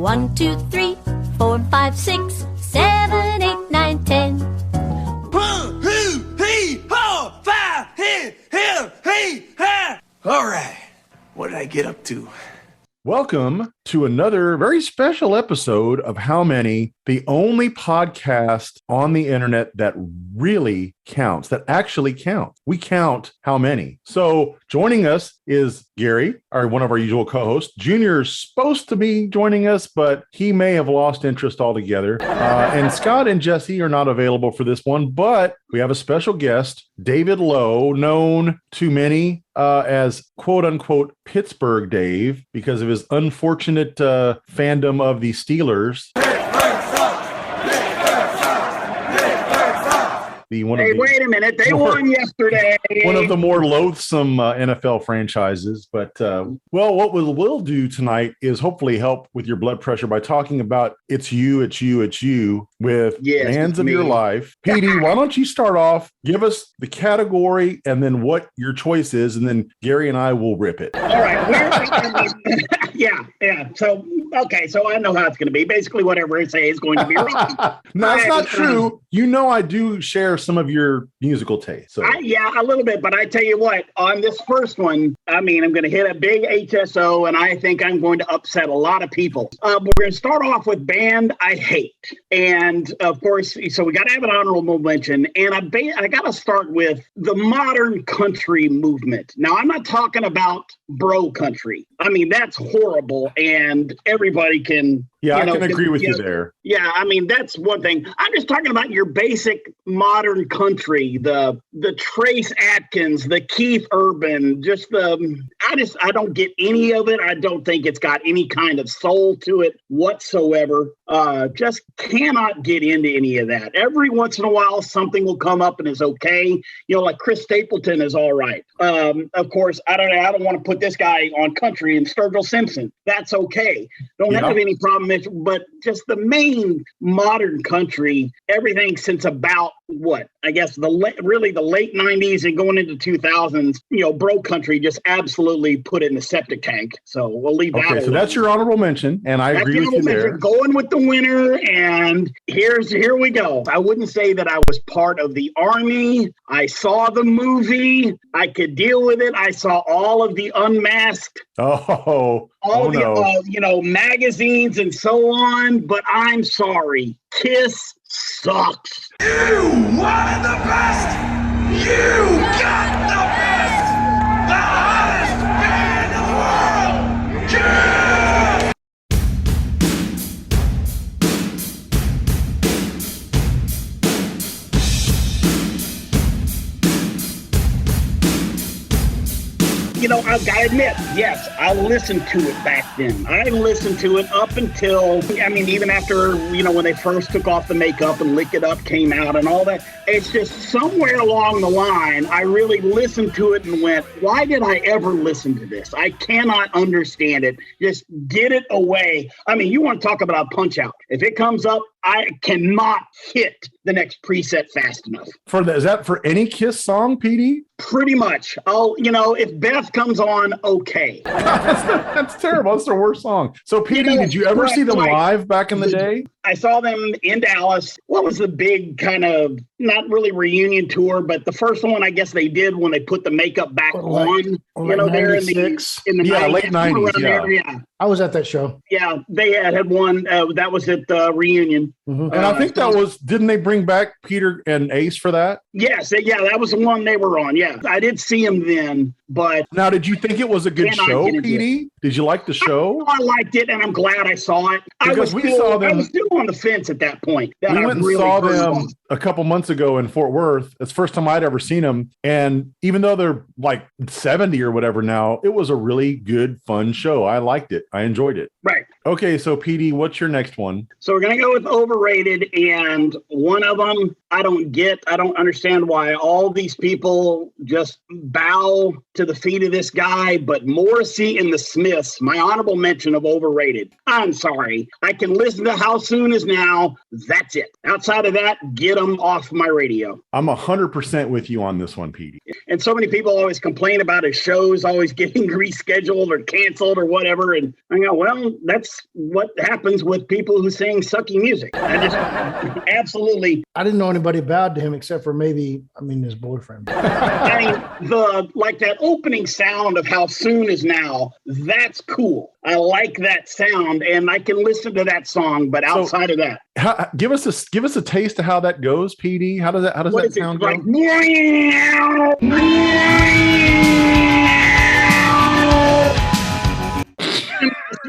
1, 2, 3, 4, 5, 6, 7, 8, 9, 10. 1, 2, 3, 4, 5, hey, ha! All right, what did I get up to? Welcome to another very special episode of How Many, the only podcast on the internet that really counts, that actually counts. We count how many. So joining us is Gary, one of our usual co-hosts. Junior's supposed to be joining us, but he may have lost interest altogether. And Scott and Jesse are not available for this one, but we have a special guest, David Lowe, known to many as quote-unquote Pittsburgh Dave because of his unfortunate fandom of the Steelers. Wait a minute. They won yesterday. One of the more loathsome NFL franchises. But, what we'll do tonight is hopefully help with your blood pressure by talking about it's you with bands of your life. Petey, why don't you start off? Give us the category and then what your choice is, and then Gary and I will rip it. All right. Yeah. So I know how it's going to be. Basically, whatever I say is going to be wrong. No, that's not true. You know I do share some of your musical taste. So. A little bit. But I tell you what, on this first one, I'm going to hit a big HSO, and I think I'm going to upset a lot of people. We're going to start off with band I hate. And, of course, so we got to have an honorable mention. And I got to start with the modern country movement. Now, I'm not talking about bro country. That's horrible, and everybody can... Yeah, I can agree with you there. Yeah, that's one thing. I'm just talking about your basic modern country, the Trace Atkins, the Keith Urban, I don't get any of it. I don't think it's got any kind of soul to it whatsoever. Just cannot get into any of that. Every once in a while, something will come up and is okay. Like Chris Stapleton is all right. Of course, I don't want to put this guy on country and Sturgill Simpson. That's okay. Don't have any problem. But just the main modern country, everything since about the late 90s and going into 2000s, bro country just absolutely put it in the septic tank. So we'll leave that. Okay, so that's your honorable mention, and I agree with you there. Going with the winner, and here we go. I wouldn't say that I was part of the Army. I saw the movie. I could deal with it. I saw all of the Unmasked. Magazines and so on, but I'm sorry. Kiss sucks. You wanted the best! You got the best! The hottest band in the world! Yeah! I've got to admit, yes, I listened to it back then. I listened to it up until, even after, when they first took off the makeup and Lick It Up came out and all that. It's just somewhere along the line, I really listened to it and went, why did I ever listen to this? I cannot understand it. Just get it away. You want to talk about a punch out. If it comes up, I cannot hit the next preset fast enough. Is that for any Kiss song, Petey? Pretty much. If Beth comes on, okay. That's terrible. That's their worst song. So, Petey, did you ever see them live back in the day? I saw them in Dallas. What was the big kind of, not really reunion tour, but the first one I guess they did when they put the makeup back on, there in the 90s. Late 90s, yeah. I was at that show. Yeah, they had one. That was at the reunion. Mm-hmm. And I think didn't they bring back Peter and Ace for that? Yes. Yeah, that was the one they were on. Yeah, I did see them then. But now, did you think it was a good show, Petey? Did you like the show? I liked it, and I'm glad I saw it. I was still on the fence at that point. We went and saw them a couple months ago in Fort Worth. It's the first time I'd ever seen them. And even though they're like 70 or whatever now, it was a really good, fun show. I liked it. I enjoyed it. Right. Okay, so Petey, what's your next one? So we're going to go with overrated, and one of them I don't understand why all these people just bow to the feet of this guy, but Morrissey and the Smiths, my honorable mention of overrated. I'm sorry. I can listen to How Soon Is Now. That's it. Outside of that, get them off my radio. I'm 100% with you on this one, Petey. And so many people always complain about his shows always getting rescheduled or canceled or whatever. And And I go, well, that's what happens with people who sing sucky music. I just absolutely. I didn't know anybody bowed to him except for maybe, his boyfriend. I mean, that opening sound of How Soon Is Now, that's cool. I like that sound, and I can listen to that song. But outside of that, give us a taste of how that goes, PD. How does that sound go?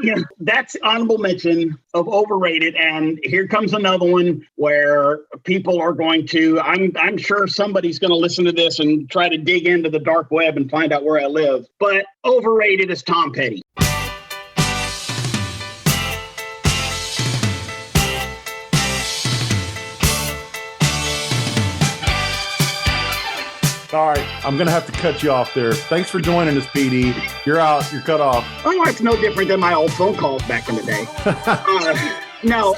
Yeah, that's honorable mention of overrated. And here comes another one where people are going to, I'm sure somebody's going to listen to this and try to dig into the dark web and find out where I live. But overrated is Tom Petty. All right, I'm going to have to cut you off there. Thanks for joining us, PD. You're out. You're cut off. Oh, it's no different than my old phone calls back in the day. No,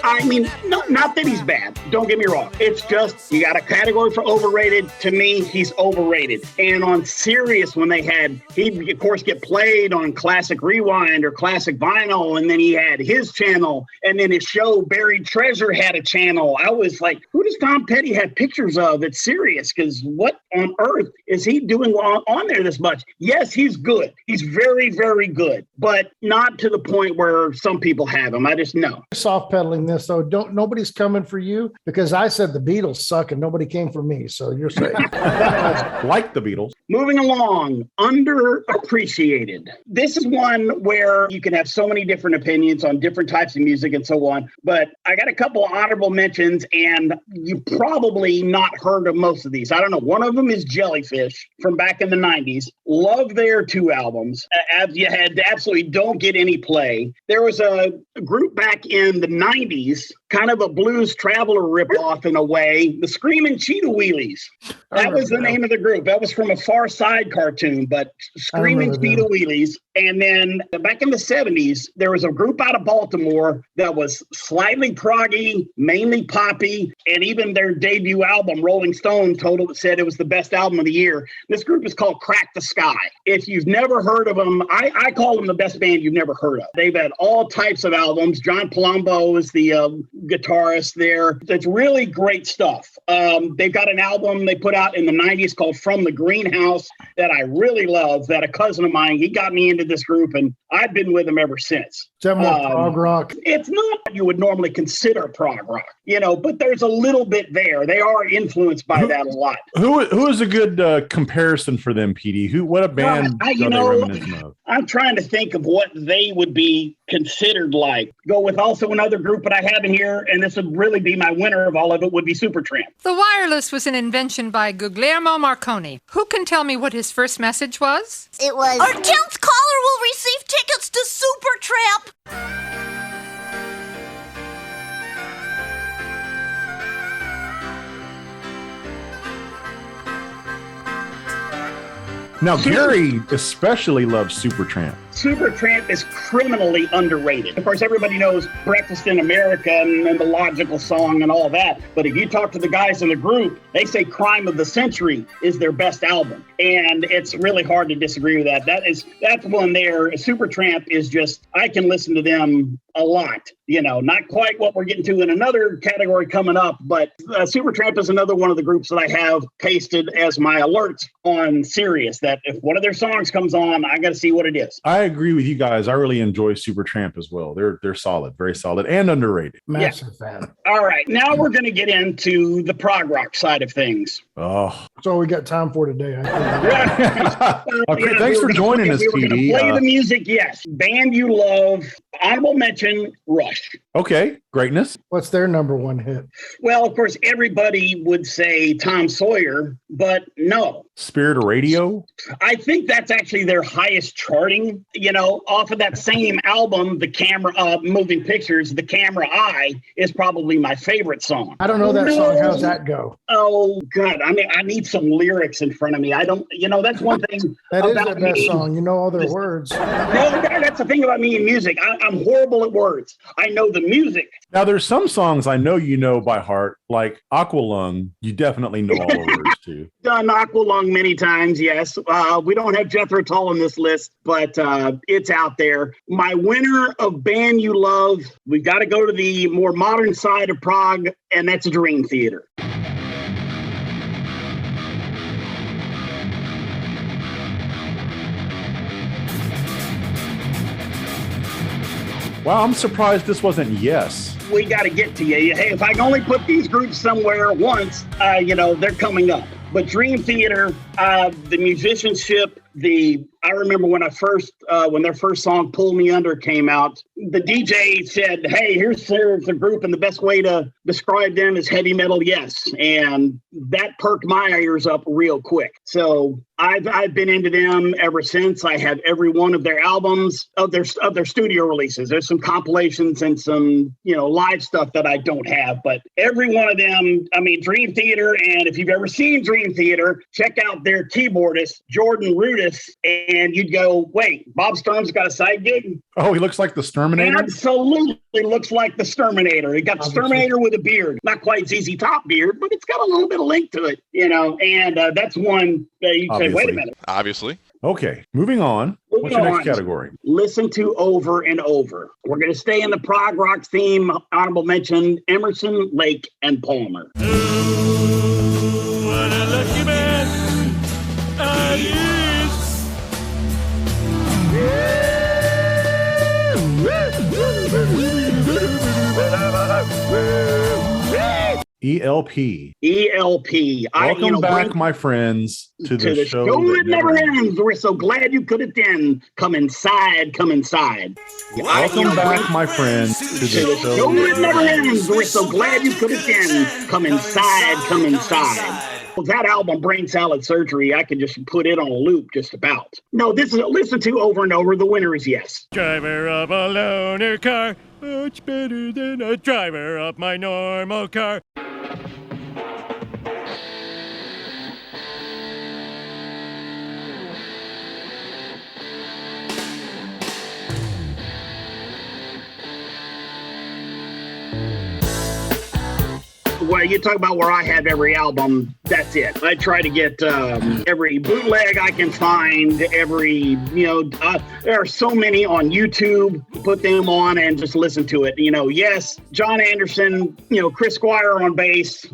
not that he's bad. Don't get me wrong. It's just, you got a category for overrated. To me, he's overrated. And on Sirius, when he'd of course get played on Classic Rewind or Classic Vinyl, and then he had his channel, and then his show Buried Treasure had a channel. I was like, who does Tom Petty have pictures of at Sirius? Because what on earth is he doing on there this much? Yes, he's good. He's very, very good, but not to the point where some people have him. I just know. Soft pedaling this, though. Nobody's coming for you because I said the Beatles suck and nobody came for me. So you're saying like the Beatles. Moving along, underappreciated. This is one where you can have so many different opinions on different types of music and so on. But I got a couple of honorable mentions, and you probably not heard of most of these. I don't know. One of them is Jellyfish from back in the 90s. Love their 2 albums. You had absolutely don't get any play. There was a group back in the 90s, kind of a Blues Traveler ripoff in a way, the Screaming Cheetah Wheelies. That was the name of the group. That was from a Far Side cartoon, but Screaming Cheetah Wheelies. And then back in the 70s, there was a group out of Baltimore that was slightly proggy, mainly poppy, and even their debut album, Rolling Stone, said it was the best album of the year. This group is called Crack the Sky. If you've never heard of them, I call them the best band you've never heard of. They've had all types of albums. John Palumbo is the guitarist there. It's really great stuff. They've got an album they put out in the 90s called From the Greenhouse that I really love, that a cousin of mine, he got me into this group, and I've been with them ever since. Is that more prog rock? It's not what you would normally consider prog rock, but there's a little bit there. They are influenced by that a lot. Who is a good comparison for them, PD? What a band are they reminiscent of? I'm trying to think of what they would be considered like. Go with also another group that I have in here, and this would really be my winner of all of it, would be Supertramp. The wireless was an invention by Guglielmo Marconi. Who can tell me what his first message was? It was, our 10th caller will receive tickets to Supertramp. Now, Gary especially loves Supertramp. Supertramp is criminally underrated. Of course, everybody knows Breakfast in America and the Logical Song and all that. But if you talk to the guys in the group, they say Crime of the Century is their best album. And it's really hard to disagree with that. That's one there. Supertramp is just, I can listen to them a lot. Not quite what we're getting to in another category coming up, but Supertramp is another one of the groups that I have pasted as my alerts on Sirius, that if one of their songs comes on, I got to see what it is. I agree with you guys. I really enjoy Supertramp as well. They're solid, very solid, and underrated. Massive fan. All right, now we're going to get into the prog rock side of things. Oh, that's all we got time for today. I think. Okay, thanks for joining us, PD. Play the music, yes. Band you love. Honorable mention, Rush. Okay, greatness. What's their number one hit? Well, of course, everybody would say Tom Sawyer, but no. Spirit of Radio? I think that's actually their highest charting. Off of that same album, The Camera, Moving Pictures, The Camera Eye is probably my favorite song. I don't know that song. How's that go? Oh, God. I need some lyrics in front of me. I don't, that's one thing. That is the best song. You know all their words. No, that's the thing about me in music. I'm horrible at words. I know the music. Now, there's some songs I know you know by heart, like Aqualung. You definitely know all the words to. Done Aqualung many times, yes. We don't have Jethro Tull on this list, but it's out there. My winner of Band You Love, we've got to go to the more modern side of Prague, and that's Dream Theater. Wow, I'm surprised this wasn't Yes. We got to get to you. Hey, if I can only put these groups somewhere once, they're coming up. But Dream Theater, the musicianship, I remember when when their first song "Pull Me Under" came out, the DJ said, "Hey, here's the group, and the best way to describe them is heavy metal, yes." And that perked my ears up real quick. So I've been into them ever since. I have every one of their albums, of their studio releases. There's some compilations and some live stuff that I don't have, but every one of them. I mean, Dream Theater, and if you've ever seen Dream Theater, check out their keyboardist Jordan Rudess, and you'd go, "Wait, Bob Sturm's got a side gig?" Oh, he looks like the Sturminator? Absolutely looks like the Sturminator. He got the Sturminator with a beard. Not quite ZZ Top beard, but it's got a little bit of link to it, and that's one that you say, wait a minute. Obviously. Okay, moving on. What's your next category? Listen to over and over. We're going to stay in the prog rock theme. Honorable mention, Emerson, Lake, and Palmer. What a lucky man I is. ELP. ELP. Welcome back, my friends, to the show that never ends. We're so glad you could attend. Come inside, come inside. Welcome back, my friends, to the show that never ends. We're so glad you could attend. Come inside, come inside. Well, that album, Brain Salad Surgery, I can just put it on a loop just about. No, this is listen to over and over. The winner is yes. Driver of a loaner car, much better than a driver of my normal car. Well, you talk about where I have every album, that's it. I try to get every bootleg I can find, there are so many on YouTube, put them on and just listen to it. Yes, John Anderson, Chris Squire on bass,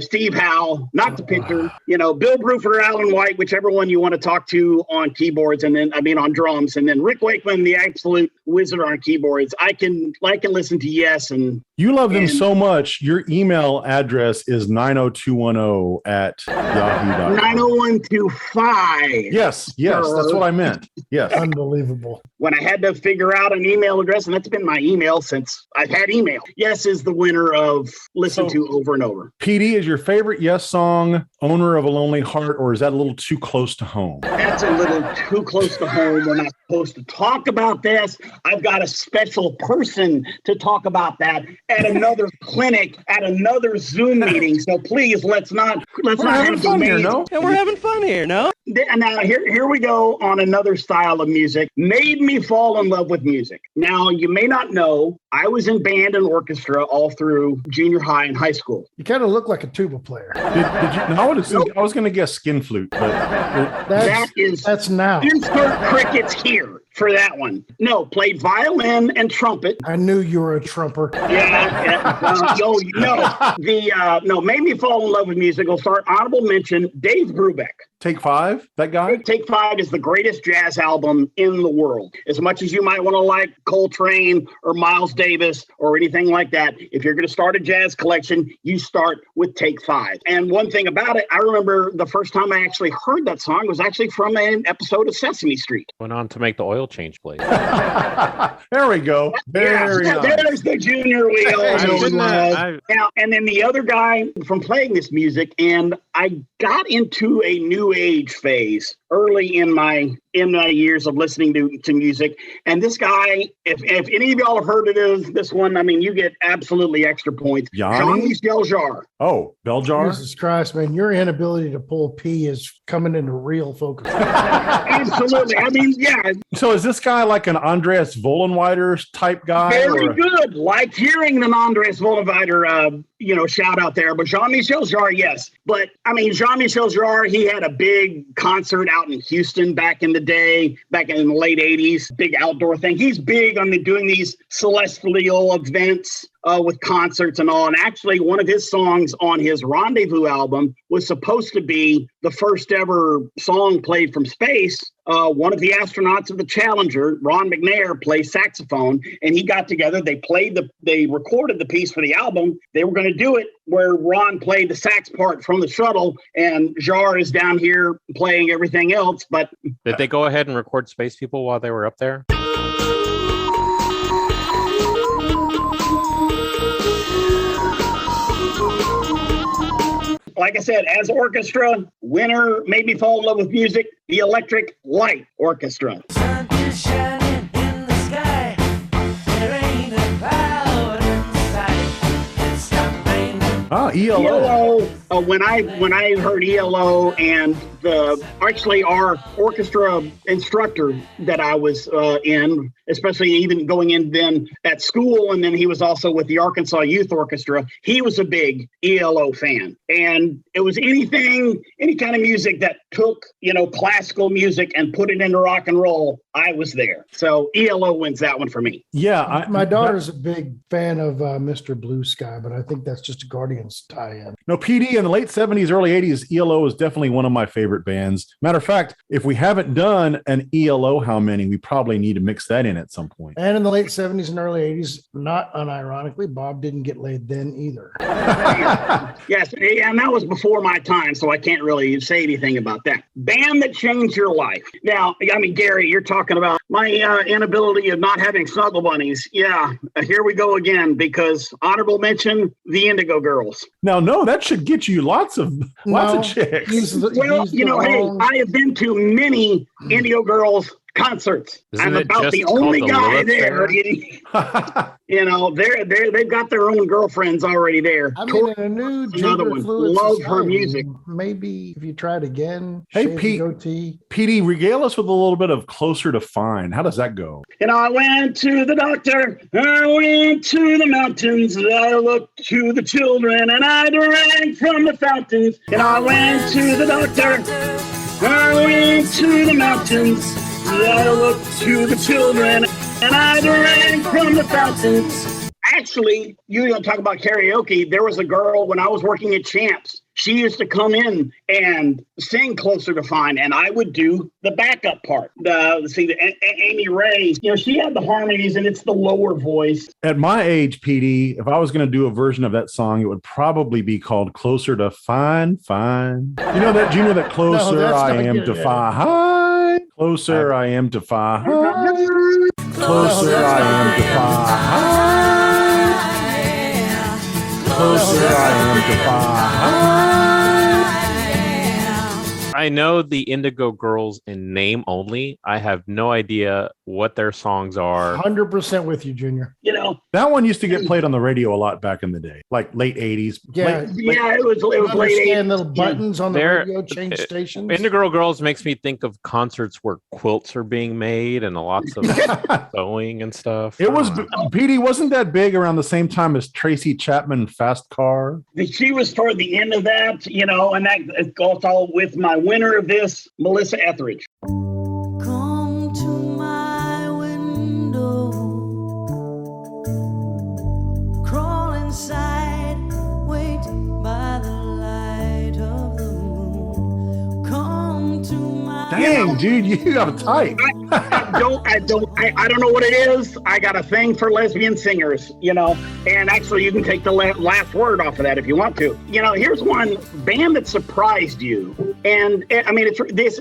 Steve Howe, not the picture, Bill Bruford, Alan White, whichever one you want to talk to on keyboards, and then, on drums, and then Rick Wakeman, the absolute wizard on keyboards. I can listen to Yes. And you love them so much, your email address is 90210 at yahoo.com. 90125. Yes, that's what I meant. Yes. Unbelievable. When I had to figure out an email address, and that's been my email since I've had email. Yes is the winner of Listen to Over and Over. PD, is your favorite Yes song Owner of a Lonely Heart, or is that a little too close to home? That's a little too close to home. We're not supposed to talk about this. I've got a special person to talk about that at another clinic, at another Zoom meeting. So please, let's not have fun here, no? And we're having fun here, no? Now, here we go on another style of music. Made me fall in love with music. Now, you may not know, I was in band and orchestra all through junior high and high school. You kind of look like a tuba player. Did you? No, I was going to guess skin flute, but that's now. Insert crickets here for that one. No, played violin and trumpet. I knew you were a trumper. Made me fall in love with music. I'll start honorable mention, Dave Brubeck. Take Five, that guy? Take Five is the greatest jazz album in the world. As much as you might want to like Coltrane or Miles Davis or anything like that, if you're going to start a jazz collection, you start with Take Five. And one thing about it, I remember the first time I actually heard that song was actually from an episode of Sesame Street. Went on to make the oil change place. There we go. Very nice. There's the junior wheel. And then the other guy from playing this music, and I got into a new age phase early in my years of listening to music. And this guy, if any of y'all have heard of this one, I mean, you get absolutely extra points. Jean-Michel Jarre. Oh, Beljar. Jesus Christ, man, your inability to pull P is coming into real focus. Absolutely. I mean, yeah. So is this guy like an Andreas Vollenweider type guy? Very good. Like hearing an Andreas Vollenweider, shout out there. But Jean-Michel Jarre, yes. But I mean, Jean-Michel Jarre, he had a big concert out in Houston back in the day, back in the late 80s, big outdoor thing. He's big on doing these celestial events with concerts and all. And actually, one of his songs on his Rendezvous album was supposed to be the first ever song played from space. One of the astronauts of the Challenger, Ron McNair, plays saxophone, and he got together. They recorded the piece for the album. They were going to do it where Ron played the sax part from the shuttle, and Jarre is down here playing everything else. But did they go ahead and record Space People while they were up there? Like I said, as orchestra, winner made me fall in love with music, the Electric Light Orchestra. Sun is shining in the sky. There ain't a cloud in sight. It's stopped raining. ELO. When I heard ELO and our orchestra instructor that I was in, especially even going in then at school, and then he was also with the Arkansas Youth Orchestra. He was a big ELO fan, and it was any kind of music that took classical music and put it into rock and roll. I was there, so ELO wins that one for me. Yeah, my daughter's a big fan of Mr. Blue Sky, but I think that's just a Guardians tie-in. No, PD in the late 70s, early 80s, ELO is definitely one of my favorite bands. Matter of fact, if we haven't done an ELO How Many, we probably need to mix that in at some point. And in the late 70s and early 80s, not unironically, Bob didn't get laid then either. Yes, and that was before my time, so I can't really say anything about that. Band that changed your life. Now, I mean, Gary, you're talking about my inability of not having snuggle bunnies. Yeah, here we go again, because honorable mention, the Indigo Girls. Now, no, that should get you lots of chicks. I have been to many Indigo Girls concerts. Isn't I'm it about just the only called the guy Lilith there. They've got their own girlfriends already there. I mean, in a new Another one. fluid Love society, her music. Maybe if you tried again. Hey, Pete. PD, regale us with a little bit of Closer to Fine. How does that go? And I went to the doctor. I went to the mountains. I looked to the children, and I drank from the fountains. And I went to the doctor. I went to the mountains. I looked to the children, and I drank from the fountains. Actually, you don't talk about karaoke. There was a girl when I was working at Champs. She used to come in and sing Closer to Fine, and I would do the backup part. Amy Ray, she had the harmonies, and it's the lower voice. At my age, PD, if I was going to do a version of that song, it would probably be called Closer to Fine, Fine. You know that, Junior, that closer I am to Fine. Closer I am to Fine. Closer I am to Fine. Closer I am to Fine. I know the Indigo Girls in name only. I have no idea what their songs are. 100% with you, Junior. That one used to get played on the radio a lot back in the day, like late 80s. Yeah, it was late 80s. Little buttons on the radio change stations. Indigo Girls makes me think of concerts where quilts are being made and lots of sewing and stuff. It was, PD, wasn't that big around the same time as Tracy Chapman Fast Car? She was toward the end of that, and that goes all with my winner of this, Melissa Etheridge. Come to my window, crawl inside, wait by the light of the moon. Come to my Dang, dude, you got a type. I don't know what it is. I got a thing for lesbian singers, and actually you can take the last word off of that if you want to. Here's one band that surprised you. And I mean, it's this,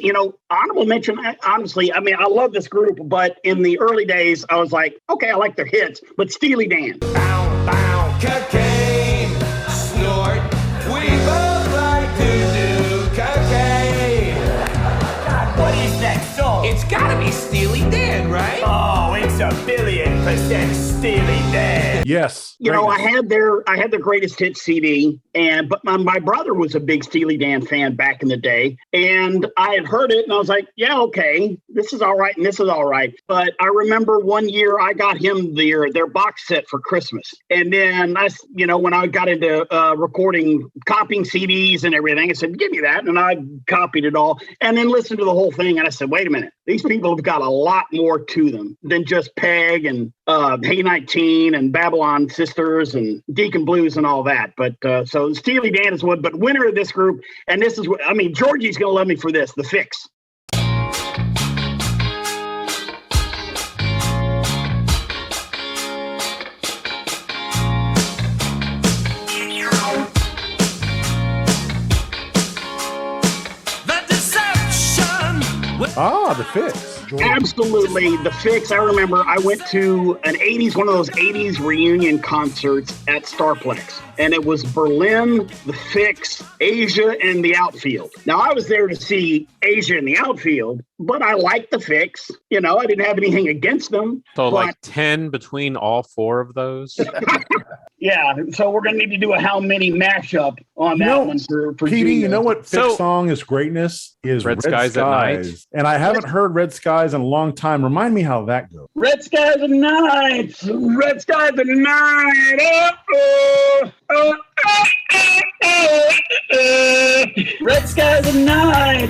honorable mention. Honestly, I mean, I love this group, but in the early days, I was like, okay, I like their hits, but Steely Dan. bow, bow, cocaine, snort. We both like to do cocaine. be Steely Dan, right? Oh, it's 1,000,000,000% Steely Dan. Yes. You know, I greatness. had their greatest hits CD, but my brother was a big Steely Dan fan back in the day, and I had heard it, and I was like, yeah, okay, this is all right, and this is all right. But I remember one year I got him their box set for Christmas, and then when I got into copying CDs and everything, I said, give me that, and I copied it all, and then listened to the whole thing, and I said, wait a minute, these people have got a lot more to them than just Peg and Hey 19 and Babylon Sisters and Deacon Blues and all that. But so Steely Dan is one, but winner of this group, and this is what, I mean, Georgie's going to love me for this, The Fix. The Fix. Absolutely. The Fix. I remember I went to one of those 80s reunion concerts at Starplex. And it was Berlin, The Fix, Asia, and The Outfield. Now, I was there to see Asia and The Outfield, but I liked The Fix. You know, I didn't have anything against them. So like 10 between all four of those? Yeah, so we're going to need to do a how many mashup on that one for Petey, you know what Fix song is greatness? Is Red Skies at Night. And I haven't heard Red Skies in a long time. Remind me how that goes. Red Skies at Night. Red Skies at Night. Red Skies at Night.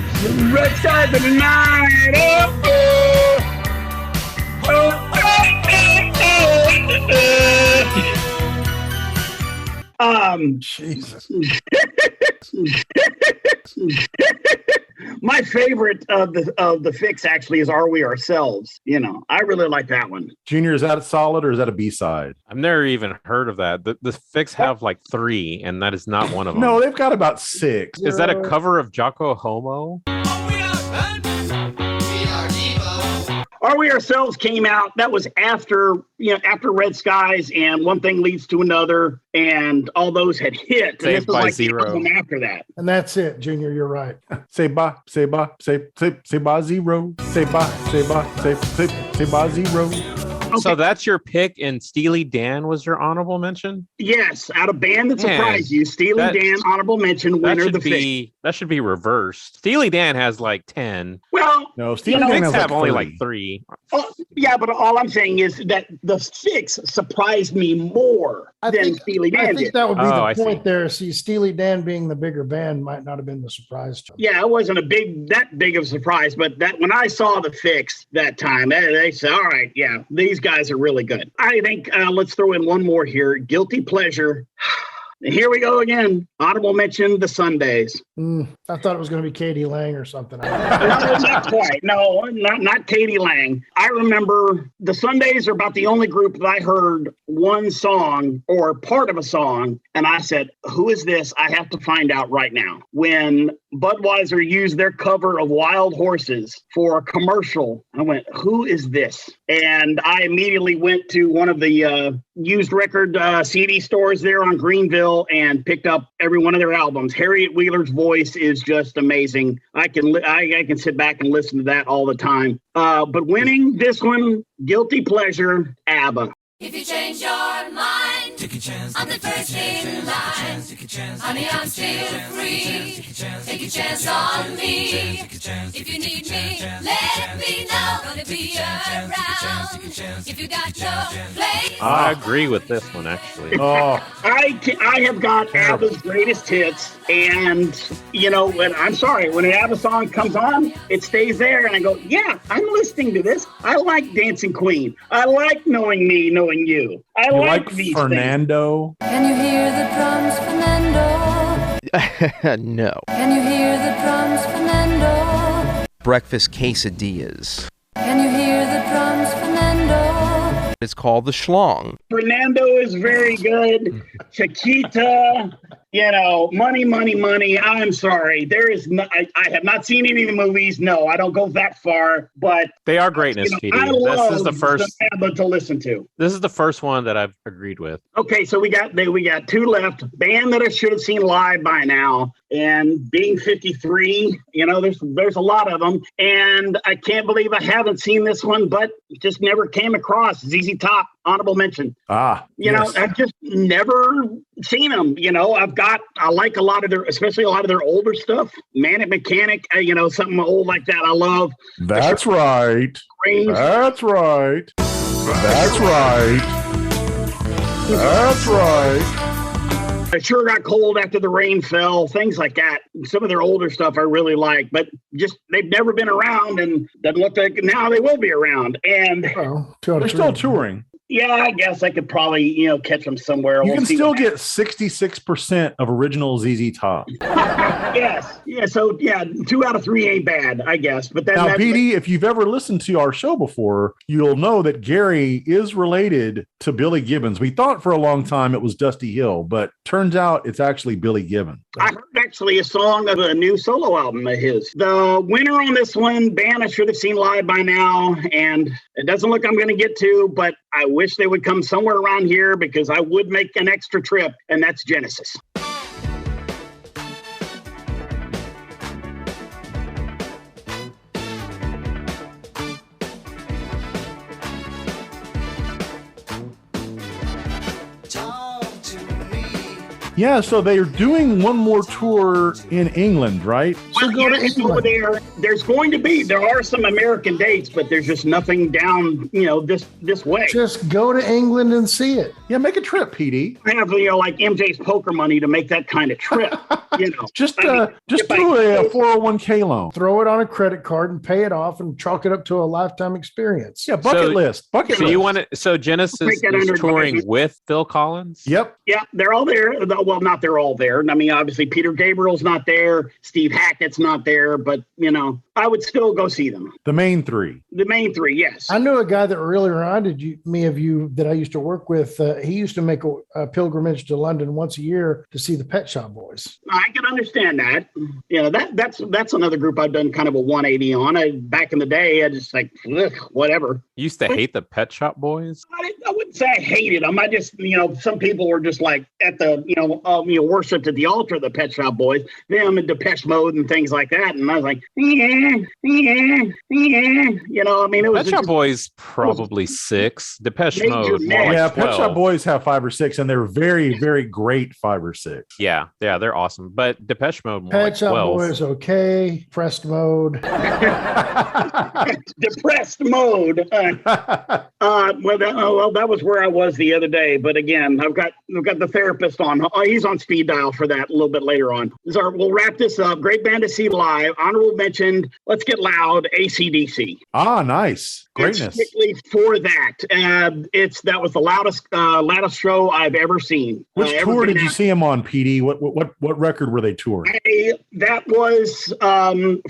Red Skies at Night. Jesus. My favorite of the Fix actually is Are We Ourselves. You know, I really like that one. Junior, is that solid or is that a B-side? I've never even heard of that. The Fix have like 3, and that is not one of them. No, they've got about 6. Is that a cover of Jocko Homo? Are We Ourselves came out. That was after Red Skies and One Thing Leads to Another, and all those had hit. Saved by like Zero. The album after that. And that's it, Junior. You're right. Say bye, say bye, say bye zero. Say bye, say bye, say bye zero. Okay. So that's your pick, and Steely Dan was your honorable mention? Yes, out of band that surprised you, Steely Dan, honorable mention, winner the Fix. That should be reversed. Steely Dan has like 10. Well, no, Steely Dan has have like only 30. like 3. Yeah, but all I'm saying is that the Fix surprised me more than Steely Dan I think did. that would be I the point see. there. See, Steely Dan being the bigger band might not have been the surprise to me. Yeah, it wasn't that big of a surprise, but that when I saw the Fix that time, they said, all right, yeah, these guys are really good. I think let's throw in one more here. Guilty Pleasure. Here we go again. Honorable mention, the Sundays. I thought it was going to be Katie Lang or something. No, not quite. No, not Katie Lang. I remember the Sundays are about the only group that I heard one song or part of a song, and I said, who is this? I have to find out right now. When Budweiser used their cover of Wild Horses for a commercial, I went, who is this? And I immediately went to one of the used record CD stores there on Greenville and picked up every one of their albums. Harriet Wheeler's voice is just amazing. I can sit back and listen to that all the time. But winning this one, Guilty Pleasure, ABBA. If you change your mind, Take a chance. I'm the first in line. Honey, I'm still free. Take a chance on me. If you need me, let me know. Gonna be around. If you got no place. I agree with this one, actually. Oh, I have got ABBA's greatest hits, and when an ABBA song comes on, it stays there, and I go, yeah, I'm listening to this. I like Dancing Queen. I like Knowing Me, Knowing You. I you like like these Fernando? Can you hear the drums, Fernando? No. Can you hear the drums, Fernando? Breakfast quesadillas. Can you hear the drums, Fernando? It's called the schlong. things. Fernando is very good. Chiquita. money, money, money. I'm sorry. There is no, I have not seen any of the movies. No, I don't go that far, but they are greatness, PD. This is the first to listen to. This is the first one that I've agreed with. Okay, so we got two left. Band that I should have seen live by now. And being 53, there's a lot of them. And I can't believe I haven't seen this one, but just never came across. ZZ Top, honorable mention. Yes. I've just never seen them. I like especially a lot of their older stuff. Manic Mechanic, something old like that. I love. That's right. That's right. That's right. That's right. I sure got cold after the rain fell, things like that. Some of their older stuff I really like, but just they've never been around, and doesn't look like now they will be around. And they're still touring. Yeah, I guess I could probably, catch them somewhere. You can still get 66% of original ZZ Top. Yes. Yeah. So, 2 out of 3 ain't bad, I guess. But then now, PD, if you've ever listened to our show before, you'll know that Gary is related to Billy Gibbons. We thought for a long time it was Dusty Hill, but turns out it's actually Billy Gibbons. I heard actually a song of a new solo album of his. The winner on this one, band I should have seen live by now, and it doesn't look I'm going to get to, but I wish they would come somewhere around here because I would make an extra trip, and that's Genesis. Yeah, so they're doing one more tour in England, right? So go to England. There are some American dates, but there's just nothing down, this way. Just go to England and see it. Yeah, make a trip, PD. I have, like MJ's poker money to make that kind of trip. Just do a 401k loan. Throw it on a credit card and pay it off and chalk it up to a lifetime experience. Yeah, bucket list. So Genesis is touring with Phil Collins? Yep. Yeah, they're all there. Well, not they're all there. I mean, obviously Peter Gabriel's not there. Steve Hackett's not there, but I would still go see them. The main three, yes. I knew a guy that really reminded me of you that I used to work with. He used to make a pilgrimage to London once a year to see the Pet Shop Boys. I can understand that. That's another group I've done kind of a 180 on. Back in the day, I just whatever. You used to hate the Pet Shop Boys? I wouldn't say I hated them. I just, some people were just like at the, worshipped at the altar of the Pet Shop Boys, them in Depeche Mode and things like that. And I was like, it was Pet Shop Boys probably 6. Depeche Mode. Yeah, Pet Shop Boys have 5 or 6, and they're very, very great 5 or 6. Yeah, they're awesome. But Depeche Mode more Pet Shop Boys, okay. Depressed Mode. Depressed Mode. Well, that was where I was the other day. But again, I've got the therapist on. He's on speed dial for that a little bit later on. So we'll wrap this up. Great band to see live. Honorable mentioned. Let's Get Loud. AC/DC. Ah, nice. Greatness. Strictly for that. That was the loudest show I've ever seen. Which tour did you see him on, PD? What record were they touring? That was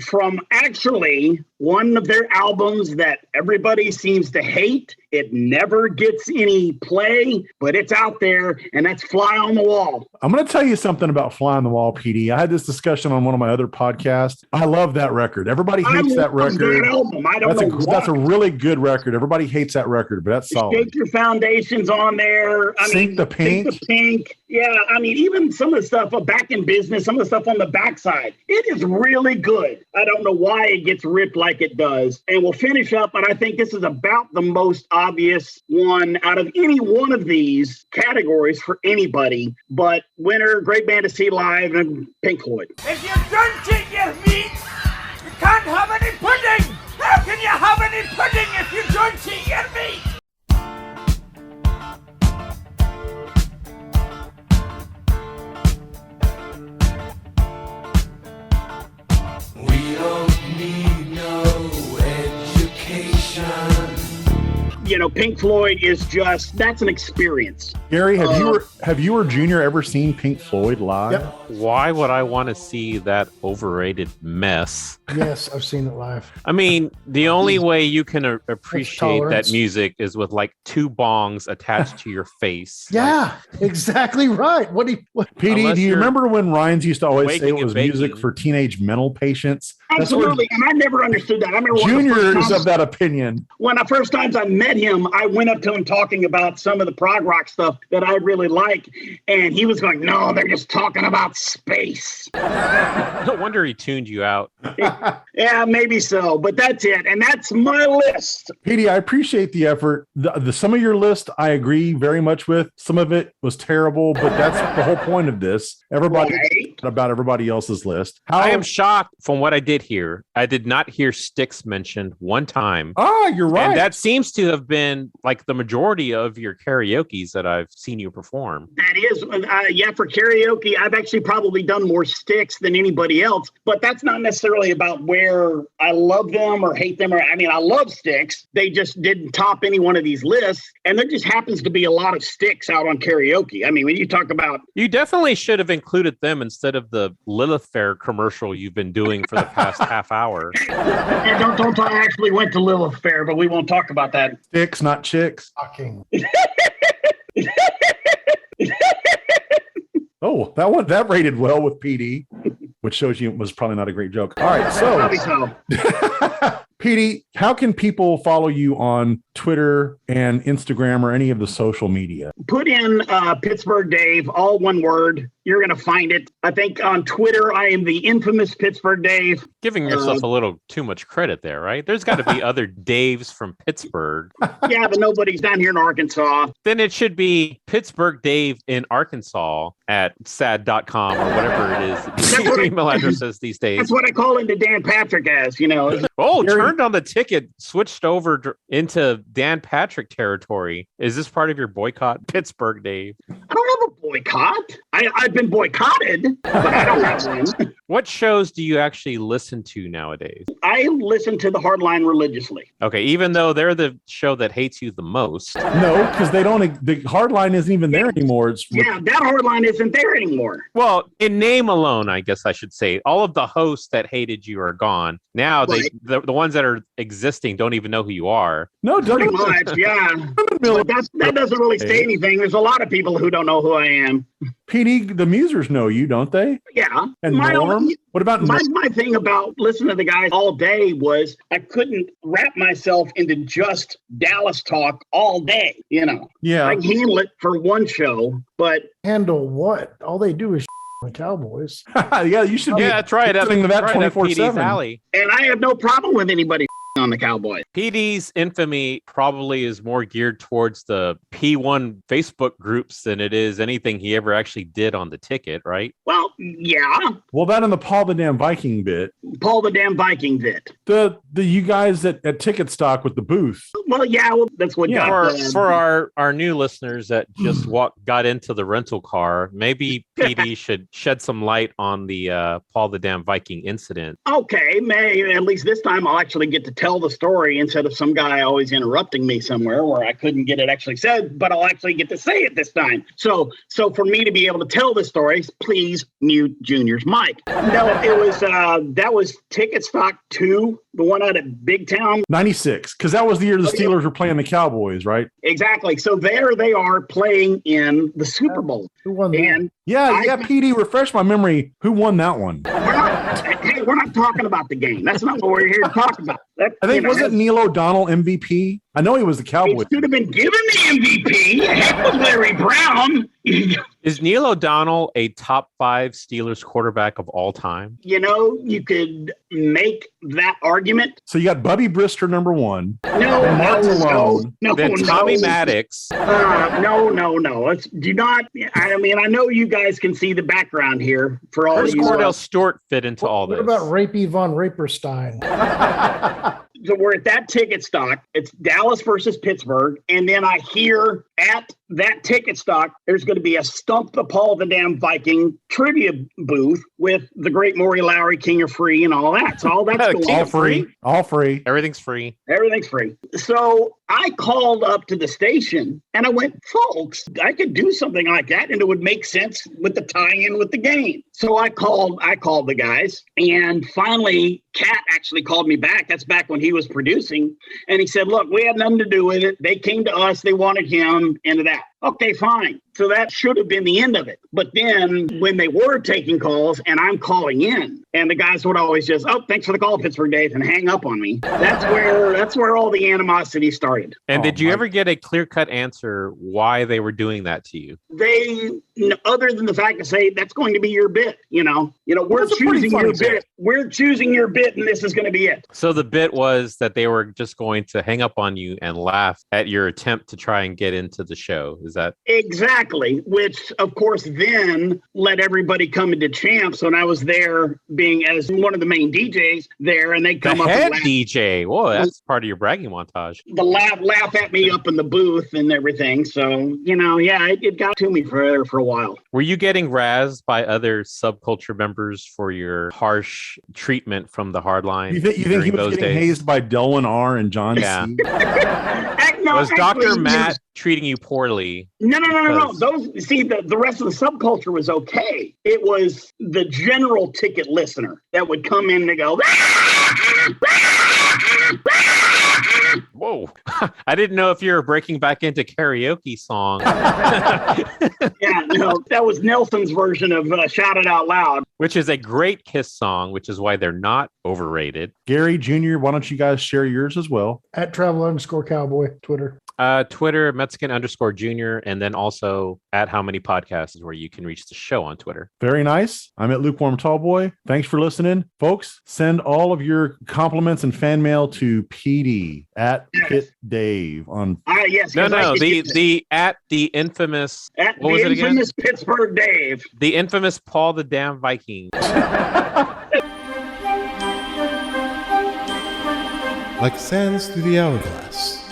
from actually one of their albums that everybody seems to hate. It never gets any play, but it's out there, and that's Fly on the Wall. I'm going to tell you something about Fly on the Wall, PD. I had this discussion on one of my other podcasts. I love that record. Everybody hates that record. That album. I don't know that's a really good record. Everybody hates that record, but that's solid. Shake Your Foundation's on there. Sink the Pink. Yeah, even some of the stuff Back in Business, some of the stuff on the backside. It is really good. I don't know why it gets ripped like it does. And we'll finish up, but I think this is about the most obvious one out of any one of these categories for anybody. But winner, great band to see live, and Pink Floyd. If you don't eat your meat, you can't have any pudding. How can you have any pudding if you don't eat your meat? We don't need no education. Pink Floyd is that's an experience. Gary, have you or Junior ever seen Pink Floyd live? Yep. Why would I want to see that overrated mess? Yes, I've seen it live. I mean, the only way you can appreciate tolerance. that music is with like two bongs attached to your face. Yeah, exactly right. PD, Unless do you you're remember when Ryan's used to always say waking it and was music baking. for teenage mental patients? That's where Absolutely, and I never understood that. I remember Junior is of that opinion. when the first times I met him, I went up to him talking about some of the prog rock stuff that I really like, and he was going, "No, they're just talking about space." No wonder he tuned you out. Yeah, maybe so, but that's it, and that's my list. PD, I appreciate the effort. The some of your list I agree very much with. Some of it was terrible, but that's the whole point of this. Everybody Right. about everybody else's list. I am shocked from what I did hear. I did not hear Styx mentioned one time. You're right. And that seems to have been like the majority of your karaoke's that I've seen you perform. That is, for karaoke, I've actually probably done more Sticks than anybody else, but that's not necessarily about where I love them or hate them. I love Sticks. They just didn't top any one of these lists, and there just happens to be a lot of Sticks out on karaoke. I mean, when you talk about... You definitely should have included them instead of the Lilith Fair commercial you've been doing for the past half hour. And don't I actually went to Lilith Fair, but we won't talk about that. Sticks, not chicks. Shocking. Oh, that rated well with PD, which shows you it was probably not a great joke. All right, so Probably so. PD, how can people follow you on Twitter and Instagram or any of the social media? Put in Pittsburgh Dave, all one word. You're going to find it. I think on Twitter, I am the infamous Pittsburgh Dave. Giving yourself a little too much credit there, right? There's got to be other Daves from Pittsburgh. Yeah, but nobody's down here in Arkansas. Then it should be Pittsburgh Dave in Arkansas at sad.com or whatever it is. Your email addresses these days. That's what I call into Dan Patrick as, Oh, turned on the ticket, switched over into Dan Patrick territory. Is this part of your boycott, Pittsburgh Dave? I don't have a boycott. I've been boycotted, but I don't have one. What shows do you actually listen to nowadays? I listen to the Hardline religiously. Okay, even though they're the show that hates you the most. No, because the Hardline isn't even there anymore. Yeah, that Hardline isn't there anymore. Well, in name alone, I guess I should say, all of the hosts that hated you are gone. Now, Right. the ones that are existing don't even know who you are. No, Pretty much, yeah. But that doesn't really say anything. There's a lot of people who don't know who I am. PD, the Musers know you, don't they? Yeah. And Norm? What about Norm? My thing about listening to the guys all day was I couldn't wrap myself into just Dallas talk all day, Yeah. I can handle it for one show, but Handle what? All they do is the Cowboys. Yeah, you should be Yeah, that's right. listening to that right up PD's 24/7. alley. and I have no problem with anybody on the Cowboys. PD's infamy probably is more geared towards the P1 Facebook groups than it is anything he ever actually did on the ticket, right? Well, yeah, Well, that and the Paul the Damn Viking bit. Paul the damn Viking bit. The you guys at Ticket Stock with the booth. Well, yeah, that's what Yeah. got For our new listeners that just got into the rental car, maybe PD should shed some light on the Paul the Damn Viking incident. Okay, at least this time I'll actually get to tell the story instead of some guy always interrupting me somewhere where I couldn't get it actually said, but I'll actually get to say it this time. So for me to be able to tell the story, please mute Junior's mic. No, it was that was Ticket Stock 2, the one out at Big Town. 96, because that was the year the Steelers were playing the Cowboys, right? Exactly. So there they are playing in the Super Bowl. Who won that? And Yeah, PD, refresh my memory. Who won that one? we're not talking about the game. That's not what we're here to talk about. I think, was it Neil O'Donnell MVP? I know he was the Cowboys. He should have been given the MVP. Heck with Larry Brown. Is Neil O'Donnell a top 5 Steelers quarterback of all time? You could make that argument. So you got Bubby Brister, number 1. No, Mark Malone. Then Tommy Maddox. No. Let's do not. I mean, I know you guys can see the background here for all Where's of you. Cordell Stewart fit into all What this? about Rapey von Raperstein? So we're at that Ticket Stock. It's Dallas versus Pittsburgh. And then I hear at that Ticket Stock, there's going to be a Stump the Paul the Damn Viking trivia booth with the great Maury Lowry, King of Free, and all that. So all that's going King on. of Free? All free. Everything's free. Everything's free. So I called up to the station and I went, folks, I could do something like that and it would make sense with the tie-in with the game. So I called the guys, and finally Cat actually called me back. That's back when he was producing. And he said, look, we had nothing to do with it. They came to us. They wanted him into that. Okay, fine. So that should have been the end of it. But then when they were taking calls and I'm calling in, and the guys would always just, oh, thanks for the call, Pittsburgh Dave, and hang up on me. That's where all the animosity started. And did you ever get a clear-cut answer why they were doing that to you? They, other than the fact to say, that's going to be your bit, we're choosing your bit. We're choosing your bit, and this is going to be it. So the bit was that they were just going to hang up on you and laugh at your attempt to try and get into the show. Is that exactly? Which, of course, then let everybody come into Champs when I was there, being as one of the main DJs there, and they come up head and laugh. DJ. Whoa, that's part of your bragging montage. The laugh at me up in the booth and everything. So it got to me for a while. Were you getting razzed by other subculture members for your harsh treatment from the hardline? You think he was getting hazed by Delwyn R. and John C? Was Dr. Matt treating you poorly? No. Those, see, the rest of the subculture was okay. It was the general ticket listener that would come in and go, whoa. I didn't know if you were breaking back into karaoke song. That was Nelson's version of Shout It Out Loud. Which is a great Kiss song, which is why they're not overrated. Gary Jr., why don't you guys share yours as well? At @travel_cowboy, Twitter. Twitter, Mexican_Jr., and then also at How Many Podcasts is where you can reach the show on Twitter. Very nice. I'm at Lukewarm Tallboy. Thanks for listening. Folks, send all of your compliments and fan mail to PD at Pit Dave on. Yes. No, the at the infamous. At what the was it again? Infamous Pittsburgh Dave. The infamous Paul the Damn Viking. Like sands through the hourglass,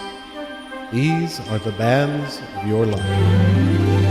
these are the bands of your life.